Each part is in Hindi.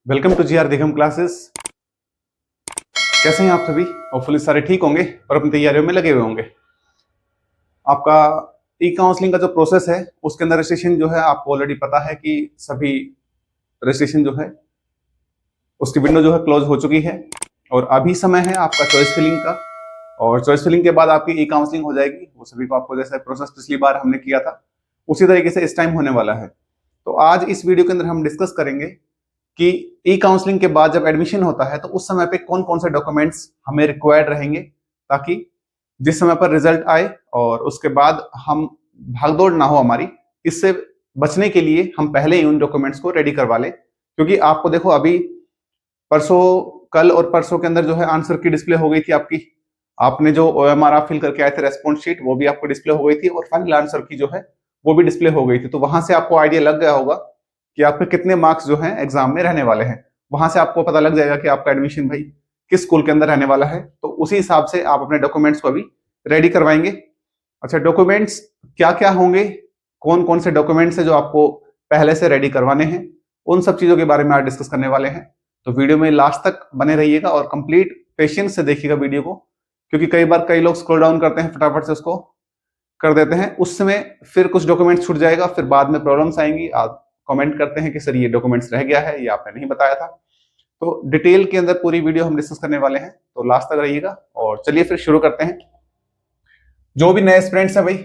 Welcome to GR Digam classes. कैसे हैं आप सभी? होपफुली सारे ठीक होंगे और अपनी तैयारियों में लगे हुए होंगे। आपका ई काउंसलिंग का जो प्रोसेस है उसके अंदर रजिस्ट्रेशन जो है आपको ऑलरेडी पता है कि सभी रजिस्ट्रेशन जो है उसकी विंडो जो है क्लोज हो चुकी है और अभी समय है आपका चॉइस फिलिंग का। और चॉइस फिलिंग के बाद आपकी ई काउंसलिंग हो जाएगी। वो सभी को आपको जैसे प्रोसेस पिछली बार हमने किया था उसी तरीके से इस टाइम होने वाला है। तो आज इस वीडियो के अंदर हम डिस्कस करेंगे कि ई काउंसलिंग के बाद जब एडमिशन होता है तो उस समय पे कौन कौन से डॉक्यूमेंट्स हमें रिक्वायर्ड रहेंगे ताकि जिस समय पर रिजल्ट आए और उसके बाद हम भागदौड़ ना हो हमारी। इससे बचने के लिए हम पहले ही उन डॉक्यूमेंट्स को रेडी करवा लें, क्योंकि आपको देखो अभी परसों कल और परसों के अंदर जो है आंसर की डिस्प्ले हो गई थी आपकी। आपने जो OMR आप फिल करके आए थे रेस्पॉन्स शीट वो भी आपको डिस्प्ले हो गई थी और फाइनल आंसर की जो है वो भी डिस्प्ले हो गई थी। तो वहां से आपको आइडिया लग गया होगा कि आपके कितने मार्क्स जो हैं एग्जाम में रहने वाले हैं। वहां से आपको पता लग जाएगा कि आपका एडमिशन भाई किस स्कूल के अंदर रहने वाला है। तो उसी हिसाब से आप अपने डॉक्यूमेंट्स को अभी रेडी करवाएंगे। अच्छा, डॉक्यूमेंट्स क्या क्या होंगे, कौन कौन से डॉक्यूमेंट्स है जो आपको पहले से रेडी करवाने हैं, उन सब चीजों के बारे में आज डिस्कस करने वाले हैं। तो वीडियो में लास्ट तक बने रहिएगा और कंप्लीट पेशेंस से देखिएगा वीडियो को, क्योंकि कई बार कई लोग स्क्रॉल डाउन करते हैं, फटाफट से उसको कर देते हैं, उस समय फिर कुछ डॉक्यूमेंट्स छूट जाएगा, फिर बाद में प्रॉब्लम्स आएंगी। आप कमेंट करते हैं कि सर ये डॉक्यूमेंट्स रह गया है, ये आपने नहीं बताया था। तो डिटेल के अंदर पूरी वीडियो हम डिस्कस करने वाले हैं, तो लास्ट तक रहिएगा। और चलिए फिर शुरू करते हैं। जो भी नए स्टूडेंट्स हैं भाई,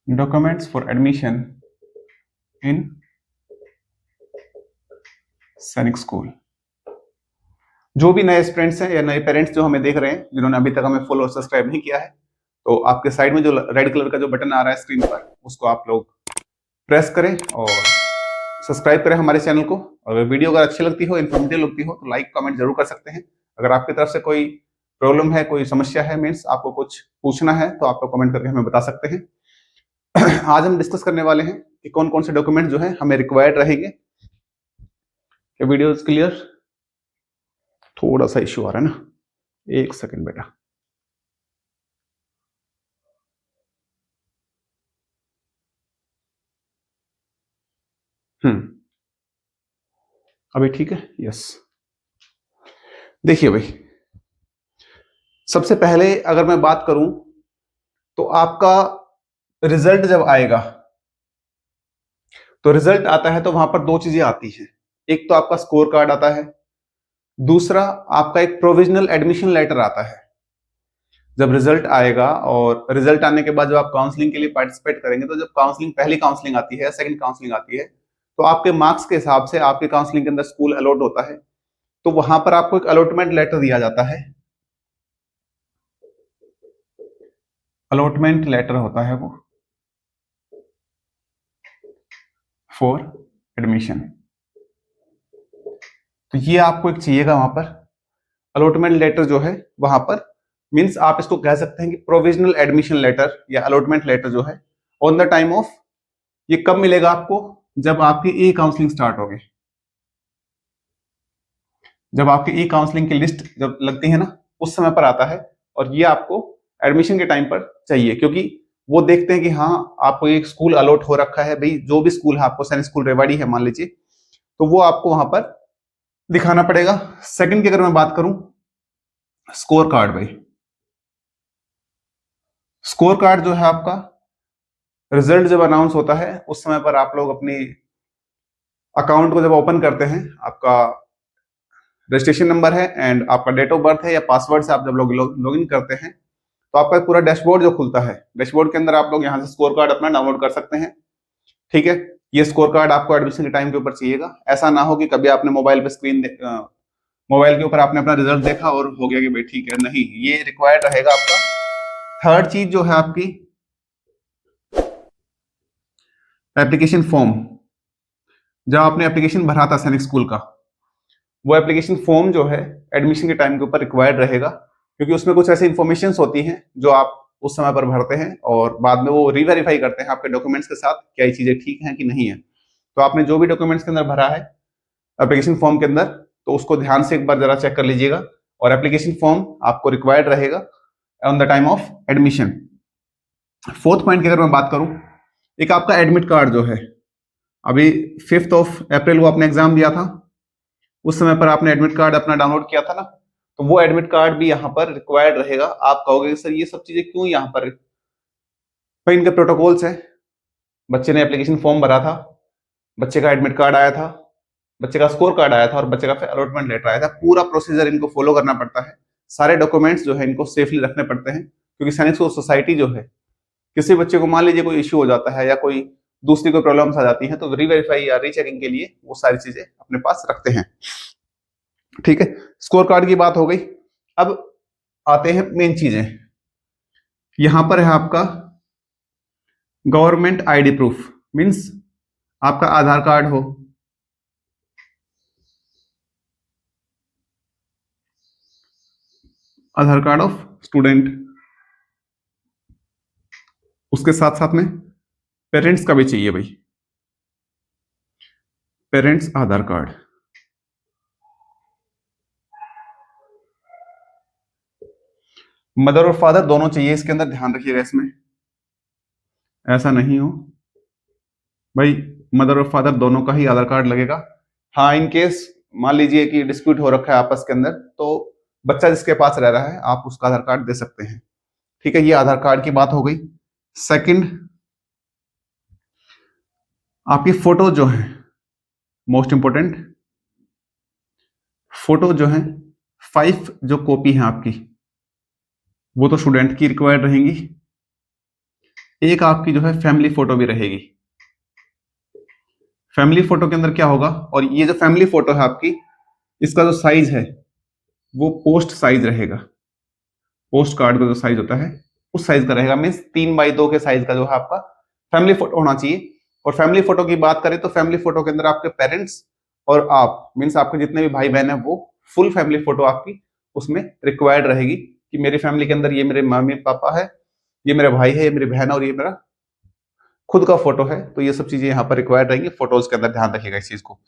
डॉक्यूमेंट्स फॉर एडमिशन इन सैनिक स्कूल। जो भी नए स्टूडेंट्स हैं या नए पेरेंट्स जो हमें देख रहे हैं, जिन्होंने अभी तक हमें फॉलो और सब्सक्राइब नहीं किया है, तो आपके साइड में जो रेड कलर का जो बटन आ रहा है स्क्रीन पर, उसको आप लोग प्रेस करें और सब्सक्राइब करें हमारे चैनल को। अगर वीडियो अगर अच्छी लगती हो, इन्फॉर्मेटिव लगती हो, तो लाइक कमेंट जरूर कर सकते हैं। अगर आपकी तरफ से कोई प्रॉब्लम है, कोई समस्या है, मीन्स आपको कुछ पूछना है, तो आप लोग कमेंट करके हमें बता सकते हैं। आज हम डिस्कस करने वाले हैं कि कौन कौन से डॉक्यूमेंट जो है हमें रिक्वायर्ड रहेंगे। Video is clear? थोड़ा सा इश्यू आ रहा है ना, एक सेकंड बेटा। अभी ठीक है? यस। देखिए भाई, सबसे पहले अगर मैं बात करूं तो आपका रिजल्ट जब आएगा, तो रिजल्ट आता है तो वहां पर दो चीजें आती हैं। एक तो आपका स्कोर कार्ड आता है, दूसरा आपका एक प्रोविजनल एडमिशन लेटर आता है। जब रिजल्ट आएगा और रिजल्ट आने के बाद जब आप काउंसलिंग के लिए पार्टिसिपेट करेंगे, तो जब काउंसलिंग पहली काउंसलिंग आती है, सेकंड काउंसलिंग आती है, तो आपके मार्क्स के हिसाब से आपके काउंसलिंग के अंदर स्कूल अलॉट होता है। तो वहां पर आपको एक अलॉटमेंट लेटर दिया जाता है। अलॉटमेंट लेटर होता है वो फॉर एडमिशन। तो ये आपको एक चाहिएगा वहां पर अलॉटमेंट लेटर जो है वहां पर, मींस आप इसको कह सकते हैं कि प्रोविजनल एडमिशन लेटर या अलॉटमेंट लेटर जो है ऑन द टाइम ऑफ, ये कब मिलेगा आपको? जब आपकी ई काउंसलिंग स्टार्ट होगी, जब आपकी ई काउंसलिंग की लिस्ट जब लगती है ना, उस समय पर आता है। और ये आपको एडमिशन के टाइम पर चाहिए, क्योंकि वो देखते हैं कि हाँ आपको एक स्कूल अलॉट हो रखा है भाई। जो भी स्कूल है, आपको सैनिक स्कूल रेवाड़ी है मान लीजिए, तो वो आपको वहां पर दिखाना पड़ेगा। सेकंड की अगर मैं बात करूं, स्कोर कार्ड भाई। स्कोर कार्ड जो है आपका, रिजल्ट जब अनाउंस होता है उस समय पर आप लोग अपनी अकाउंट को जब ओपन करते हैं, आपका रजिस्ट्रेशन नंबर है एंड आपका डेट ऑफ बर्थ है या पासवर्ड से आप जब लॉग इन करते हैं, तो आपका पूरा डैशबोर्ड जो खुलता है, डैशबोर्ड के अंदर आप लोग यहाँ से स्कोर कार्ड अपना डाउनलोड कर सकते हैं। ठीक है, ये स्कोर कार्ड आपको एडमिशन के टाइम के ऊपर चाहिएगा। ऐसा ना हो कि कभी आपने मोबाइल पे मोबाइल के ऊपर आपने अपना रिजल्ट देखा और हो गया कि भाई ठीक है, नहीं, ये रिक्वायर्ड रहेगा आपका। थर्ड चीज जो है आपकी एप्लीकेशन फॉर्म। जब आपने एप्लीकेशन भरा था सैनिक स्कूल का, वो एप्लीकेशन फॉर्म जो है एडमिशन के टाइम के ऊपर रिक्वायर्ड रहेगा, क्योंकि उसमें कुछ ऐसी इंफॉर्मेशन होती हैं जो आप उस समय पर भरते हैं और बाद में वो रीवेरीफाई करते हैं आपके डॉक्यूमेंट्स के साथ, क्या ये चीजें ठीक हैं कि नहीं है। तो आपने जो भी डॉक्यूमेंट्स के अंदर भरा है एप्लीकेशन फॉर्म के अंदर, तो उसको ध्यान से एक बार जरा चेक कर लीजिएगा। और एप्लीकेशन फॉर्म आपको रिक्वायर्ड रहेगा on the time of admission. Fourth point की अगर मैं बात करूं, एक आपका एडमिट कार्ड जो है, अभी 5 अप्रैल को आपने एग्जाम दिया था, उस समय पर आपने एडमिट कार्ड अपना डाउनलोड किया था ना, तो वो एडमिट कार्ड भी यहाँ पर रिक्वायर्ड रहेगा। आप कहोगे सर ये सब चीजें क्यों यहाँ पर? भाई इनके प्रोटोकॉल्स है, बच्चे ने एप्लीकेशन फॉर्म भरा था, बच्चे का एडमिट कार्ड आया था, बच्चे का स्कोर कार्ड आया था और बच्चे का फिर अलॉटमेंट लेटर आया था। पूरा प्रोसीजर इनको फॉलो करना पड़ता है, सारे डॉक्यूमेंट्स जो है इनको सेफली रखने पड़ते हैं, क्योंकि सैनिक स्कूल सोसाइटी जो है, किसी बच्चे को मान लीजिए कोई इश्यू हो जाता है या कोई दूसरी कोई प्रॉब्लम्स आ जाती हैं, तो रीवेरीफाई या रीचेकिंग के लिए वो सारी चीजें अपने पास रखते हैं। ठीक है, स्कोर कार्ड की बात हो गई। अब आते हैं मेन चीजें, यहां पर है आपका गवर्नमेंट आईडी प्रूफ, मींस आपका आधार कार्ड हो, आधार कार्ड ऑफ स्टूडेंट, उसके साथ साथ में पेरेंट्स का भी चाहिए भाई, पेरेंट्स आधार कार्ड। मदर और फादर दोनों चाहिए इसके अंदर, ध्यान रखिएगा इसमें, ऐसा नहीं हो भाई मदर और फादर दोनों का ही आधार कार्ड लगेगा। हाँ, इन केस मान लीजिए कि डिस्प्यूट हो रखा है आपस के अंदर, तो बच्चा जिसके पास रह रहा है आप उसका आधार कार्ड दे सकते हैं। ठीक है, ये आधार कार्ड की बात हो गई। सेकंड, आपकी फोटो जो है, मोस्ट इंपोर्टेंट, फोटो जो है 5 जो कॉपी है आपकी, वो तो स्टूडेंट की रिक्वायर्ड रहेंगी। एक आपकी जो है फैमिली फोटो भी रहेगी। फैमिली फोटो के अंदर क्या होगा, और ये जो फैमिली फोटो है आपकी, इसका जो साइज है वो पोस्ट साइज रहेगा। पोस्ट कार्ड का जो साइज होता है उस साइज का रहेगा, मीन्स 3x2 के साइज का जो है आपका फैमिली फोटो होना चाहिए। और फैमिली फोटो की बात करें तो फैमिली फोटो के अंदर आपके पेरेंट्स और आप, मीन्स आपके जितने भी भाई बहन है, वो फुल फैमिली फोटो आपकी उसमें रिक्वायर्ड रहेगी, कि मेरी फैमिली के अंदर ये मेरे मम्मी पापा है, ये मेरे भाई है, ये मेरी बहन है, और ये मेरा खुद का फोटो है। तो ये सब चीजें यहाँ पर रिक्वायर्ड रहेंगी फोटोज के अंदर, ध्यान रखिएगा इस चीज को।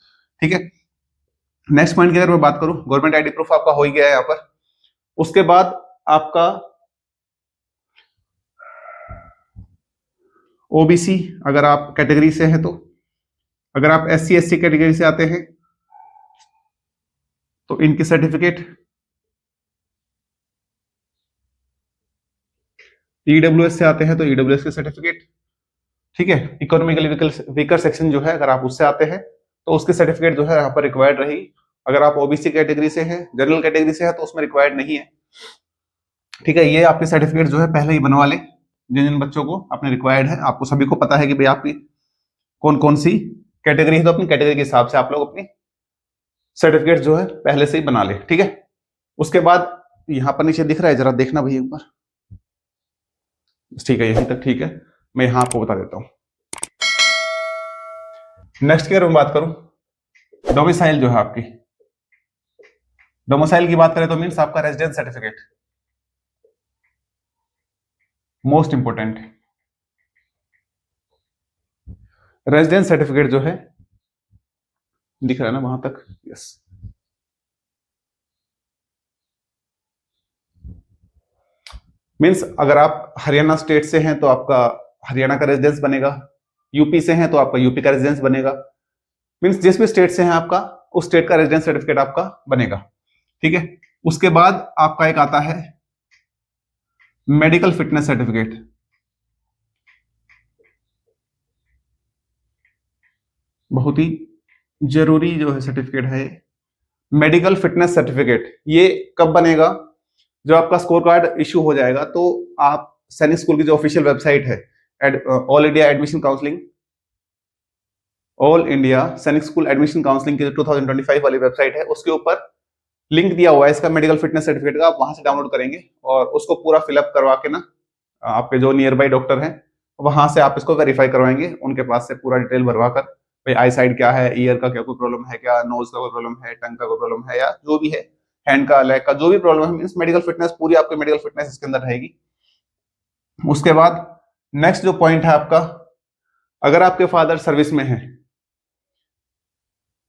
ठीक है, नेक्स्ट पॉइंट की अगर मैं बात करूं, गवर्नमेंट आईडी प्रूफ आपका हो ही गया है यहाँ पर। उसके बाद आपका ओबीसी, अगर आप कैटेगरी से हैं तो, अगर आप एससी एसटी कैटेगरी से आते हैं तो इनकी सर्टिफिकेट, ईडब्ल्यूएस से आते हैं तो ईडब्ल्यूएस की सर्टिफिकेट। ठीक है, इकोनॉमिकली वीकर सेक्शन जो है अगर आप उससे आते हैं तो उसकी सर्टिफिकेट जो है यहाँ पर रिक्वायर्ड रहेगी। अगर आप ओबीसी कैटेगरी से हैं, जनरल कैटेगरी से है, तो उसमें रिक्वायर्ड नहीं है। ठीक है, ये आपकी सर्टिफिकेट जो है पहले ही बनवा लें, जिन जिन बच्चों को अपने रिक्वायर्ड है। आपको सभी को पता है कि भाई आपकी कौन कौन सी कैटेगरी है, तो अपनी कैटेगरी के हिसाब से आप लोग अपनी सर्टिफिकेट जो है पहले से ही बना ले। ठीक है, उसके बाद यहाँ पर नीचे दिख रहा है, जरा देखना भैया एक बार। ठीक है, यहीं तक ठीक है, मैं यहाँ आपको बता देता हूँ। नेक्स्ट की अगर मैं बात करूं, डोमिसाइल जो है आपकी, डोमिसाइल की बात करें तो मीन्स आपका residence certificate, most important. Residence certificate जो है दिख रहा है ना वहां तक, यस। मीन्स अगर आप हरियाणा स्टेट से हैं तो आपका हरियाणा का रेजिडेंस बनेगा, यूपी से हैं तो आपका यूपी का रेजिडेंस बनेगा। मीन्स जिस भी स्टेट से हैं आपका, उस स्टेट का रेजिडेंस सर्टिफिकेट आपका बनेगा। ठीक है, उसके बाद आपका एक आता है मेडिकल फिटनेस सर्टिफिकेट। बहुत ही जरूरी जो है सर्टिफिकेट है मेडिकल फिटनेस सर्टिफिकेट। ये कब बनेगा, जब आपका स्कोर कार्ड इश्यू हो जाएगा तो आप सैनिक स्कूल की जो ऑफिशियल वेबसाइट है, all India admission counselling, all India सैनिक स्कूल एडमिशन काउंसलिंग की जो 2025 वाली वेबसाइट है, उसके ऊपर लिंक दिया हुआ है इसका मेडिकल फिटनेस सर्टिफिकेट का। आप वहां से डाउनलोड करेंगे और उसको पूरा फिलअप करवा के ना, आपके जो नियर बाई डॉक्टर हैं वहां से आप इसको वेरीफाई करवाएंगे, उनके पास से पूरा डिटेल भरवा कर, भाई आई साइड क्या है, ईयर का क्या कोई प्रॉब्लम है क्या, नोज का कोई प्रॉब्लम है, टंग का कोई प्रॉब्लम है, या जो भी है, हैंड का, लेग का जो भी प्रॉब्लम है, मीन्स मेडिकल फिटनेस पूरी आपकी मेडिकल फिटनेस इसके अंदर रहेगी। उसके बाद नेक्स्ट जो पॉइंट है आपका, अगर आपके फादर सर्विस में है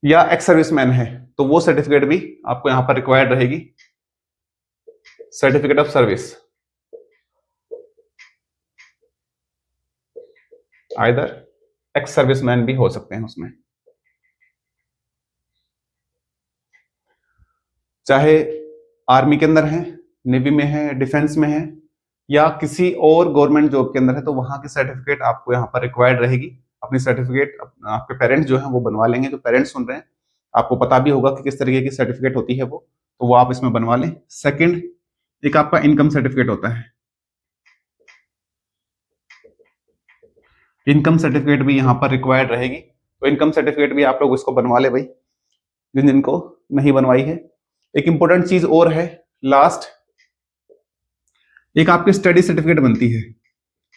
या एक्स सर्विसमैन है तो वो सर्टिफिकेट भी आपको यहां पर रिक्वायर्ड रहेगी, certificate of service. Either ex serviceman भी हो सकते हैं उसमें, चाहे आर्मी के अंदर है, नेवी में है, डिफेंस में है, या किसी और गवर्नमेंट जॉब के अंदर है, तो वहां की सर्टिफिकेट आपको यहाँ पर रिक्वायर्ड रहेगी। अपनी सर्टिफिकेट आपके पेरेंट्स जो है वो बनवा लेंगे। जो पेरेंट्स सुन रहे हैं, आपको पता भी होगा कि किस तरीके की सर्टिफिकेट होती है वो, तो वो आप इसमें बनवा लें। सेकंड, एक आपका इनकम सर्टिफिकेट होता है। इनकम सर्टिफिकेट भी यहाँ पर रिक्वायर्ड रहेगी, तो इनकम सर्टिफिकेट भी आप लोग इसको बनवा ले भाई, जिन जिनको नहीं बनवाई है। एक इंपॉर्टेंट चीज और है, लास्ट, एक आपकी स्टडी सर्टिफिकेट बनती है।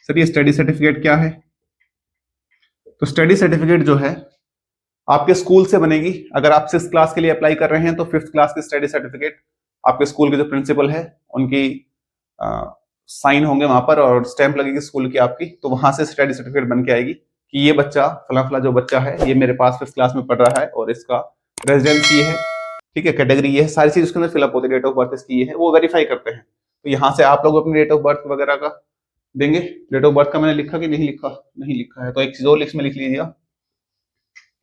सर ये स्टडी सर्टिफिकेट क्या है? तो स्टडी सर्टिफिकेट जो है आपके स्कूल से बनेगी। अगर आप 6th क्लास के लिए अप्लाई कर रहे हैं तो 5th क्लास की स्टडी सर्टिफिकेट आपके स्कूल के जो प्रिंसिपल है उनकी साइन होंगे वहां पर और स्टैंप लगेगी स्कूल की आपकी, तो वहां से स्टडी सर्टिफिकेट बन के आएगी कि ये बच्चा फला फला जो बच्चा है ये मेरे पास 5th क्लास में पढ़ रहा है और इसका रेजिडेंस ये है, ठीक है, कैटेगरी ये है, सारी चीज उसके अंदर फिलअप होती है, डेट ऑफ बर्थ इसकी ये है, वो वेरीफाई करते हैं। तो यहाँ से आप लोग अपनी डेट ऑफ बर्थ वगैरह का देंगे। डेट ऑफ बर्थ का मैंने लिखा कि नहीं लिखा? नहीं लिखा है, तो एक चीज और लिख लीजिए,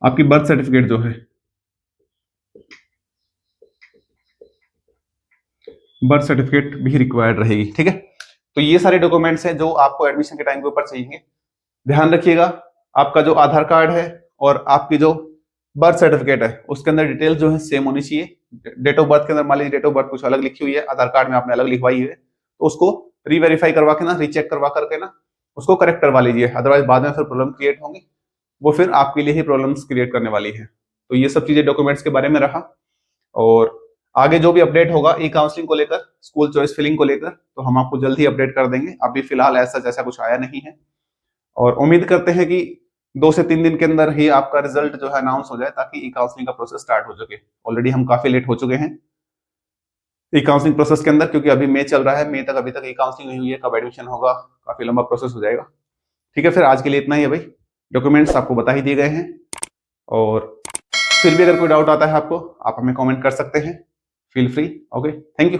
आपकी बर्थ सर्टिफिकेट जो है, बर्थ सर्टिफिकेट भी रिक्वायर्ड रहेगी, ठीक है। तो ये सारे डॉक्यूमेंट्स हैं जो आपको एडमिशन के टाइम के ऊपर चाहिए। ध्यान रखिएगा, आपका जो आधार कार्ड है और आपकी जो बर्थ सर्टिफिकेट है उसके अंदर डिटेल जो है सेम होनी चाहिए। डेट ऑफ बर्थ के अंदर मान लीजिए डेट ऑफ बर्थ कुछ अलग लिखी हुई है, आधार कार्ड में आपने अलग लिखवाई है, तो उसको रीवेरीफाई करवा के ना, रीचेक करवा करके ना उसको करेक्ट करवा लीजिए, अदरवाइज बाद में फिर प्रॉब्लम क्रिएट होंगी, वो फिर आपके लिए ही प्रॉब्लम्स क्रिएट करने वाली है। तो ये सब चीजें डॉक्यूमेंट्स के बारे में रहा, और आगे जो भी अपडेट होगा ई काउंसलिंग को लेकर, स्कूल चॉइस फिलिंग को लेकर, तो हम आपको जल्द ही अपडेट कर देंगे। अभी फिलहाल ऐसा जैसा कुछ आया नहीं है, और उम्मीद करते हैं कि 2 से 3 दिन के अंदर ही आपका रिजल्ट जो है अनाउंस हो जाए, ताकि ई काउंसलिंग का प्रोसेस स्टार्ट हो सके। ऑलरेडी हम काफी लेट हो चुके हैं ई काउंसलिंग प्रोसेस के अंदर, क्योंकि अभी मई चल रहा है, मई तक अभी तक ई काउंसलिंग नहीं हुई है, कब एडमिशन होगा, काफी लंबा प्रोसेस हो जाएगा। ठीक है, फिर आज के लिए इतना ही है भाई, डॉक्यूमेंट्स आपको बता ही दिए गए हैं, और फिर भी अगर कोई डाउट आता है आपको, आप हमें कमेंट कर सकते हैं, feel free. Okay, thank you.